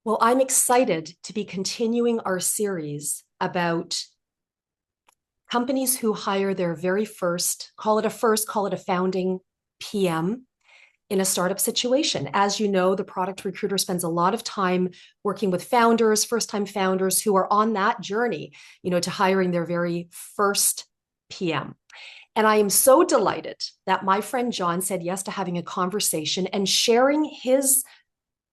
Well, I'm excited to be continuing our series about companies who hire their very first, call it a founding PM in a startup situation. As you know, the product recruiter spends a lot of time working with founders, first-time founders who are on that journey, to hiring their very first PM. And I am so delighted that my friend John said yes to having a conversation and sharing his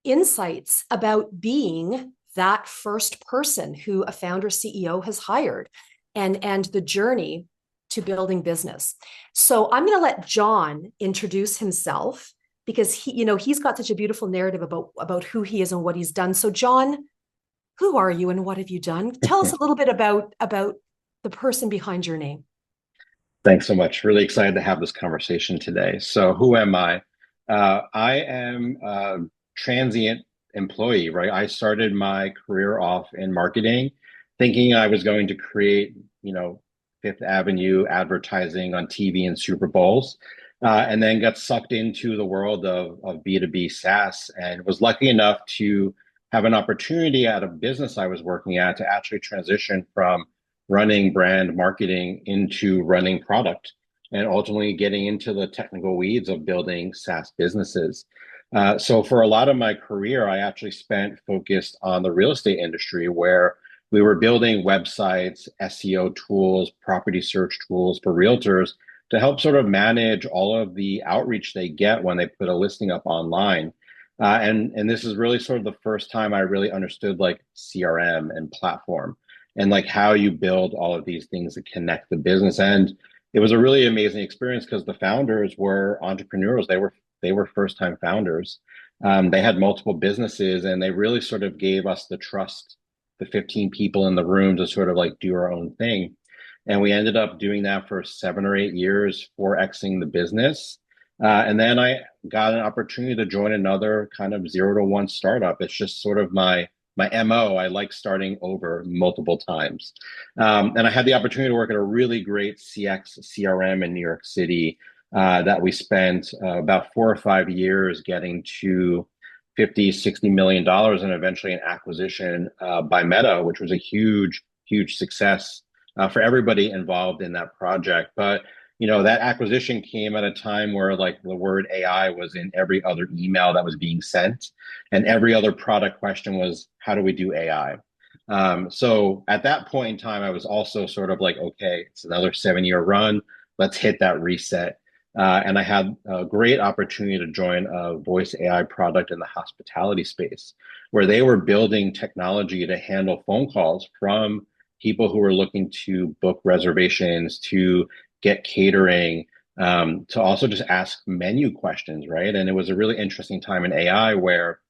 insights about being that first person who a founder CEO has hired and the journey to building business. So I'm going to let John introduce himself because he's got such a beautiful narrative about who he is and what he's done. So John, who are you and what have you done? Tell us a little bit about the person behind your name. Thanks so much. Really excited to have this conversation today. So, who am I? I am a transient employee, right? I started my career off in marketing, thinking I was going to create, Fifth Avenue advertising on TV and Super Bowls, and then got sucked into the world of B2B SaaS and was lucky enough to have an opportunity at a business I was working at to actually transition from running brand marketing into running product and ultimately getting into the technical weeds of building SaaS businesses. So for a lot of my career, I actually spent focused on the real estate industry where we were building websites, SEO tools, property search tools for realtors to help sort of manage all of the outreach they get when they put a listing up online. And this is really sort of the first time I really understood like CRM and platform and like how you build all of these things that connect the business. And it was a really amazing experience because the founders were entrepreneurs. They were first time founders. They had multiple businesses and they really sort of gave us the trust, the 15 people in the room to sort of like do our own thing. And we ended up doing that for 7 or 8 years, 4Xing the business. And then I got an opportunity to join another kind of 0 to 1 startup. It's just sort of my MO. I like starting over multiple times. And I had the opportunity to work at a really great CX CRM in New York City that we spent about 4 or 5 years getting to 50, $60 million and eventually an acquisition by Meta, which was a huge, huge success for everybody involved in that project. But that acquisition came at a time where like the word AI was in every other email that was being sent, and every other product question was, how do we do AI? So at that point in time, I was also sort of like, okay, it's another 7 year run. Let's hit that reset. And I had a great opportunity to join a voice AI product in the hospitality space, where they were building technology to handle phone calls from people who were looking to book reservations, to get catering, to also just ask menu questions, right? And it was a really interesting time in AI where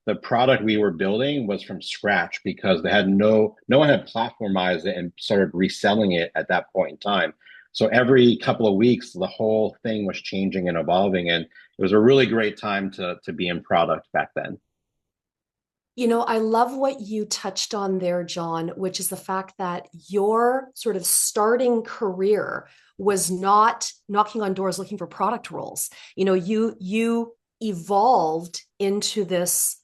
the product we were building was from scratch because they had no one had platformized it and started reselling it at that point in time. So every couple of weeks, the whole thing was changing and evolving, and it was a really great time to be in product back then. I love what you touched on there, John, which is the fact that your sort of starting career was not knocking on doors looking for product roles. You evolved into this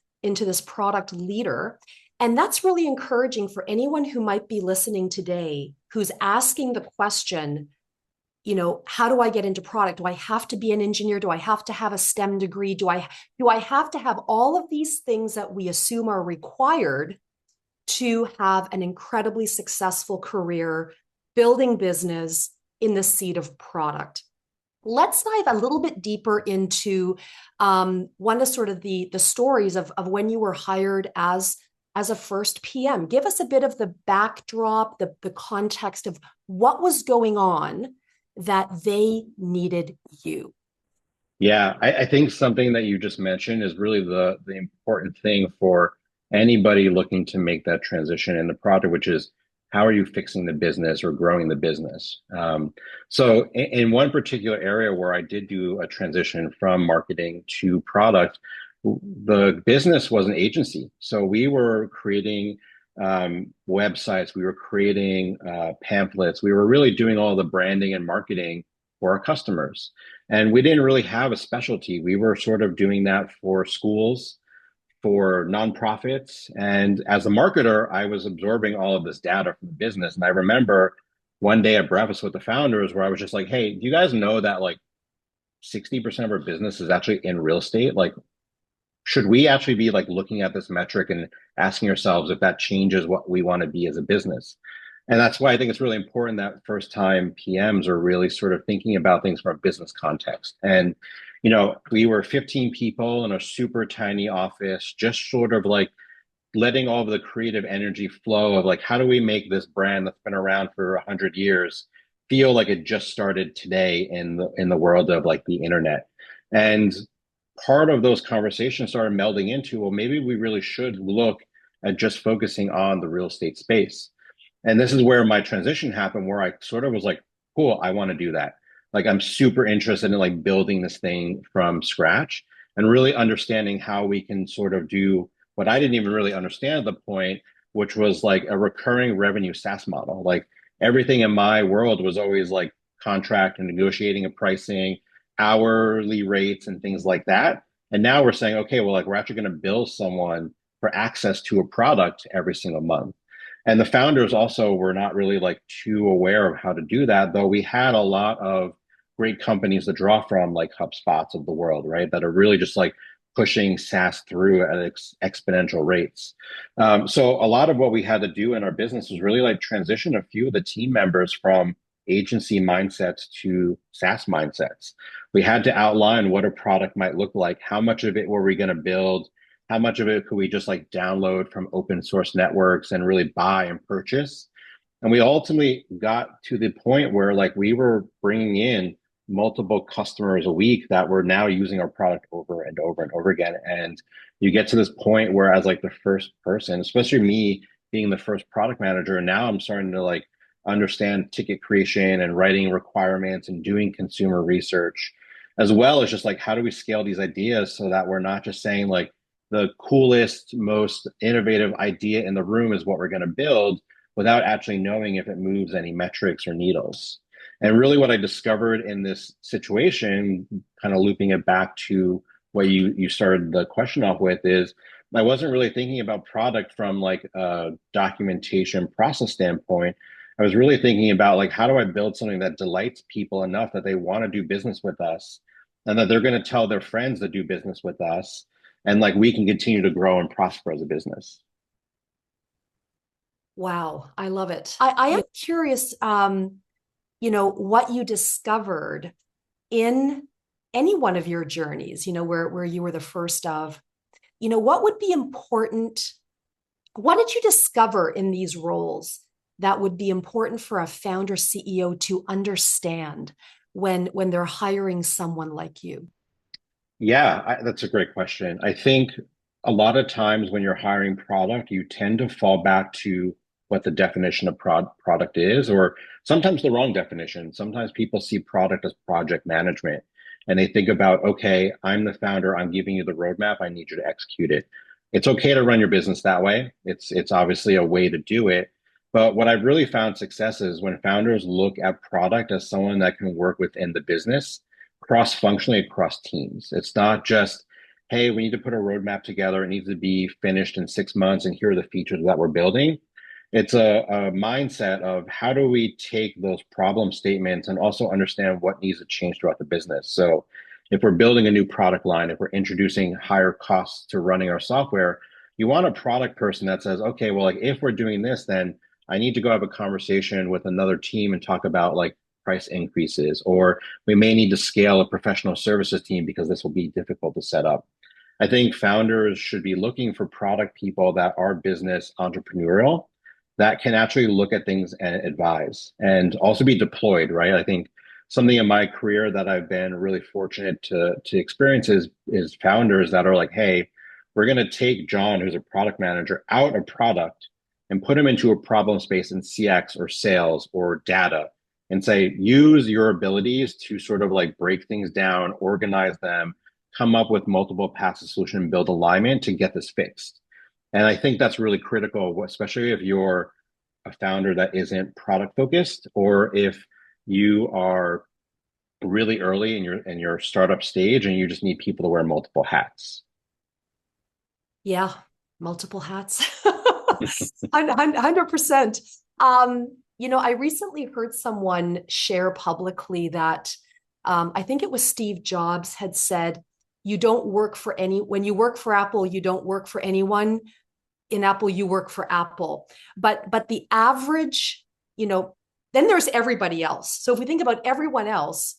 product leader. And that's really encouraging for anyone who might be listening today who's asking the question, how do I get into product? Do I have to be an engineer? Do I have to have a STEM degree? Do I have to have all of these things that we assume are required to have an incredibly successful career building business in the seat of product? Let's dive a little bit deeper into one of sort of the stories of when you were hired as a first PM. Give us a bit of the backdrop, the context of what was going on that they needed you. Yeah, I think something that you just mentioned is really the important thing for anybody looking to make that transition in the product, which is how are you fixing the business or growing the business? So in one particular area where I did do a transition from marketing to product, the business was an agency. So we were creating websites, we were creating pamphlets, we were really doing all the branding and marketing for our customers. And we didn't really have a specialty. We were sort of doing that for schools, for nonprofits. And as a marketer, I was absorbing all of this data from the business. And I remember one day at breakfast with the founders where I was just like, hey, do you guys know that like 60% of our business is actually in real estate? Like, should we actually be like looking at this metric and asking ourselves if that changes what we want to be as a business? And that's why I think it's really important that first time PMs are really sort of thinking about things from a business context. And, we were 15 people in a super tiny office, just sort of like letting all of the creative energy flow of like, how do we make this brand that's been around for 100 years feel like it just started today in the world of like the internet? And part of those conversations started melding into, well, maybe we really should look at just focusing on the real estate space. And this is where my transition happened, where I sort of was like, cool, I want to do that. Like, I'm super interested in like building this thing from scratch and really understanding how we can sort of do what I didn't even really understand at the point, which was like a recurring revenue SaaS model. Like, everything in my world was always like contract and negotiating and pricing, hourly rates and things like that. And now we're saying, okay, well, like we're actually going to bill someone for access to a product every single month. And the founders also were not really like too aware of how to do that, though we had a lot of great companies to draw from, like HubSpots of the world, right? That are really just like pushing SaaS through at exponential rates. So a lot of what we had to do in our business was really like transition a few of the team members from agency mindsets to SaaS mindsets. We had to outline what a product might look like, how much of it were we going to build, how much of it could we just like download from open source networks and really buy and purchase. And we ultimately got to the point where like we were bringing in multiple customers a week that were now using our product over and over and over again. And you get to this point where as like the first person, especially me being the first product manager, now I'm starting to like understand ticket creation and writing requirements and doing consumer research, as well as just like how do we scale these ideas so that we're not just saying like the coolest, most innovative idea in the room is what we're going to build without actually knowing if it moves any metrics or needles. And really what I discovered in this situation, kind of looping it back to what you started the question off with, is I wasn't really thinking about product from like a documentation process standpoint. I was really thinking about like how do I build something that delights people enough that they want to do business with us and that they're going to tell their friends to do business with us, and like we can continue to grow and prosper as a business. Wow, I love it. I am curious, what you discovered in any one of your journeys, where you were the first of, what would be important? What did you discover in these roles that would be important for a founder CEO to understand when they're hiring someone like you? Yeah, that's a great question. I think a lot of times when you're hiring product, you tend to fall back to what the definition of product is, or sometimes the wrong definition. Sometimes people see product as project management and they think about, okay, I'm the founder, I'm giving you the roadmap, I need you to execute it. It's okay to run your business that way. It's obviously a way to do it. But what I've really found success is when founders look at product as someone that can work within the business cross-functionally across teams. It's not just, hey, we need to put a roadmap together. It needs to be finished in 6 months, and here are the features that we're building. It's a mindset of how do we take those problem statements and also understand what needs to change throughout the business. So if we're building a new product line, if we're introducing higher costs to running our software, you want a product person that says, okay, well, like if we're doing this, then I need to go have a conversation with another team and talk about like price increases, or we may need to scale a professional services team because this will be difficult to set up. I think founders should be looking for product people that are business entrepreneurial, that can actually look at things and advise and also be deployed, right? I think something in my career that I've been really fortunate to experience is founders that are like, hey, we're going to take John, who's a product manager, out of product and put him into a problem space in CX or sales or data and say, use your abilities to sort of like break things down, organize them, come up with multiple paths of solution, build alignment to get this fixed. And I think that's really critical, especially if you're a founder that isn't product focused, or if you are really early in your startup stage and you just need people to wear multiple hats. Yeah, multiple hats. 100%. I recently heard someone share publicly that I think it was Steve Jobs had said, you don't work for when you work for Apple, you don't work for anyone. In Apple, you work for Apple. But the average, then there's everybody else. So if we think about everyone else,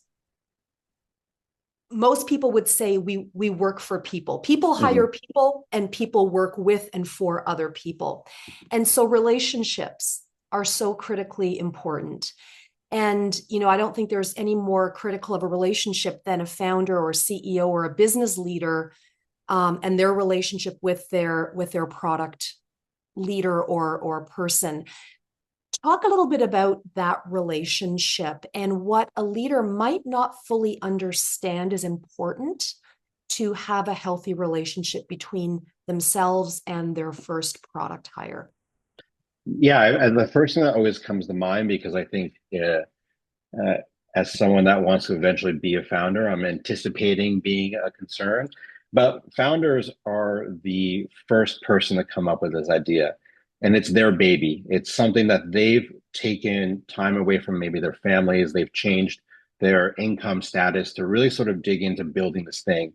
most people would say we work for people. People Mhm. hire people and people work with and for other people. And so relationships are so critically important. And I don't think there's any more critical of a relationship than a founder or a CEO or a business leader, and their relationship with their product leader or person. Talk a little bit about that relationship and what a leader might not fully understand is important to have a healthy relationship between themselves and their first product hire. Yeah, and the first thing that always comes to mind, because I think uh, as someone that wants to eventually be a founder, I'm anticipating being a concern. But founders are the first person to come up with this idea, and it's their baby. It's something that they've taken time away from maybe their families. They've changed their income status to really sort of dig into building this thing.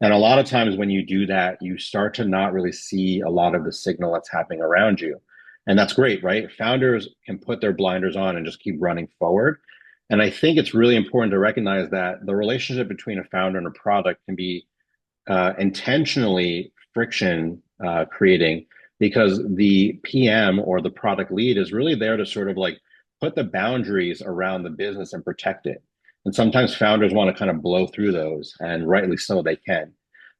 And a lot of times when you do that, you start to not really see a lot of the signal that's happening around you. And that's great, right? Founders can put their blinders on and just keep running forward. And I think it's really important to recognize that the relationship between a founder and a product can be intentionally friction creating, because the PM or the product lead is really there to sort of like put the boundaries around the business and protect it. And sometimes founders want to kind of blow through those, and rightly so, they can.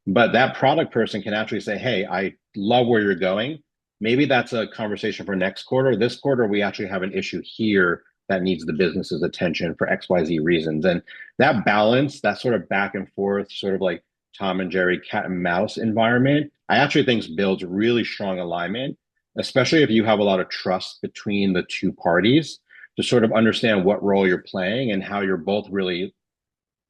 But that product person can actually say, hey, I love where you're going. Maybe that's a conversation for next quarter. This quarter, we actually have an issue here that needs the business's attention for XYZ reasons. And that balance, that sort of back and forth, sort of like Tom and Jerry cat and mouse environment, I actually think builds really strong alignment, especially if you have a lot of trust between the two parties to sort of understand what role you're playing and how you're both really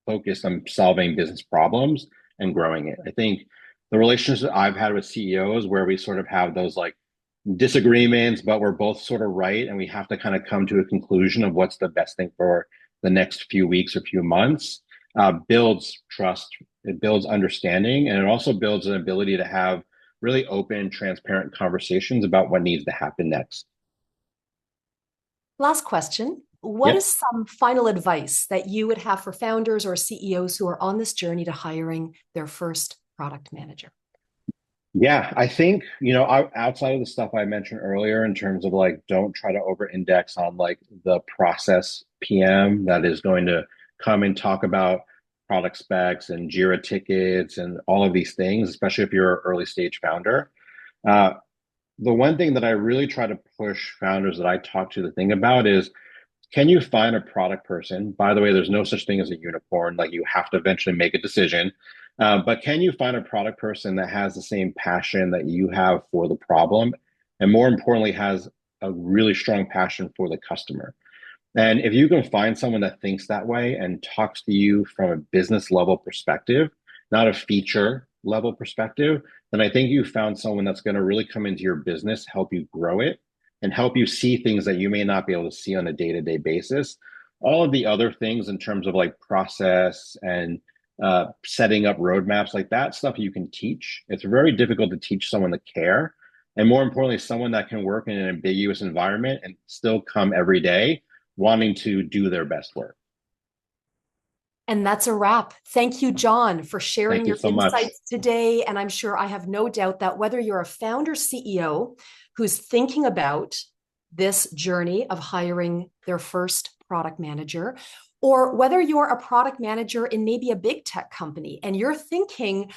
focused on solving business problems and growing it. I think the relationships I've had with CEOs where we sort of have those like disagreements, but we're both sort of right, and we have to kind of come to a conclusion of what's the best thing for the next few weeks or few months, builds trust, it builds understanding, and it also builds an ability to have really open, transparent conversations about what needs to happen next. Last question. What Yep. is some final advice that you would have for founders or CEOs who are on this journey to hiring their first product manager? Yeah, I think, outside of the stuff I mentioned earlier in terms of like, don't try to over index on like the process PM that is going to come and talk about product specs and Jira tickets and all of these things, especially if you're an early stage founder. Uh, the one thing that I really try to push founders that I talk to the thing about is, can you find a product person? By the way, there's no such thing as a unicorn. Like, you have to eventually make a decision. But can you find a product person that has the same passion that you have for the problem? And more importantly, has a really strong passion for the customer. And if you can find someone that thinks that way and talks to you from a business level perspective, not a feature level perspective, then I think you found someone that's going to really come into your business, help you grow it, and help you see things that you may not be able to see on a day-to-day basis. All of the other things in terms of like process and setting up roadmaps, like that stuff you can teach. It's very difficult to teach someone to care. And more importantly, someone that can work in an ambiguous environment and still come every day wanting to do their best work. And that's a wrap. Thank you, John, for sharing Thank you your so much. insights today. And I'm sure I have no doubt that whether you're a founder CEO who's thinking about this journey of hiring their first product manager, or whether you're a product manager in maybe a big tech company and you're thinking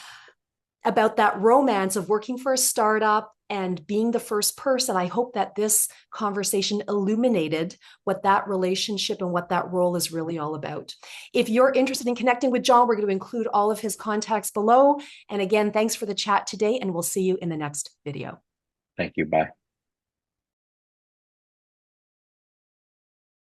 about that romance of working for a startup and being the first person, I hope that this conversation illuminated what that relationship and what that role is really all about. If you're interested in connecting with John, we're going to include all of his contacts below. And again, thanks for the chat today, and we'll see you in the next video. Thank you. Bye.